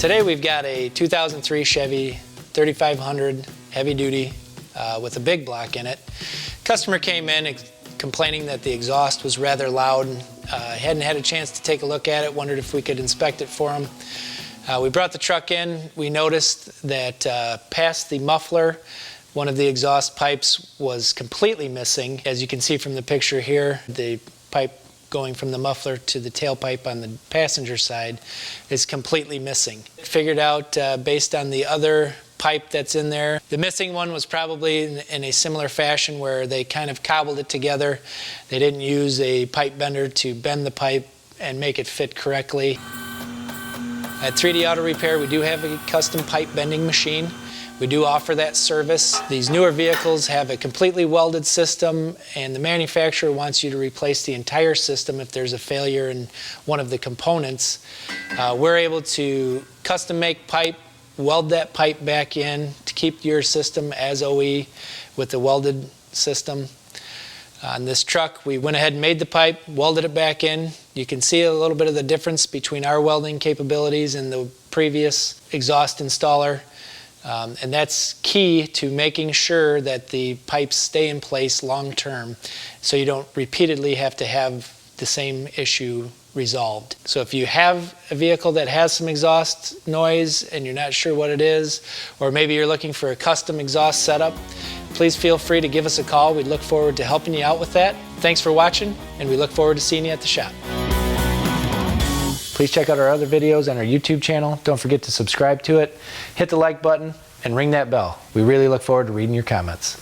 Today we've got a 2003 Chevy 3500 heavy duty with a big block in it. Customer came in complaining that the exhaust was rather loud. Hadn't had a chance to take a look at it, wondered if we could inspect it for him. We brought the truck in. We noticed that past the muffler, one of the exhaust pipes was completely missing. As you can see from the picture here, the pipe going from the muffler to the tailpipe on the passenger side is completely missing. Figured out based on the other pipe that's in there, the missing one was probably in a similar fashion where they kind of cobbled it together. They didn't use a pipe bender to bend the pipe and make it fit correctly. At 3D Auto Repair, we do have a custom pipe bending machine. We do offer that service. These newer vehicles have a completely welded system, and the manufacturer wants you to replace the entire system if there's a failure in one of the components. We're able to custom make pipe, weld that pipe back in to keep your system as OE with the welded system. On this truck, we went ahead and made the pipe, welded it back in. You can see a little bit of the difference between our welding capabilities and the previous exhaust installer. And that's key to making sure that the pipes stay in place long term so you don't repeatedly have to have the same issue resolved. So if you have a vehicle that has some exhaust noise and you're not sure what it is, or maybe you're looking for a custom exhaust setup, please feel free to give us a call. We'd look forward to helping you out with that. Thanks for watching, and we look forward to seeing you at the shop. Please check out our other videos on our YouTube channel. Don't forget to subscribe to it, hit the like button, and ring that bell. We really look forward to reading your comments.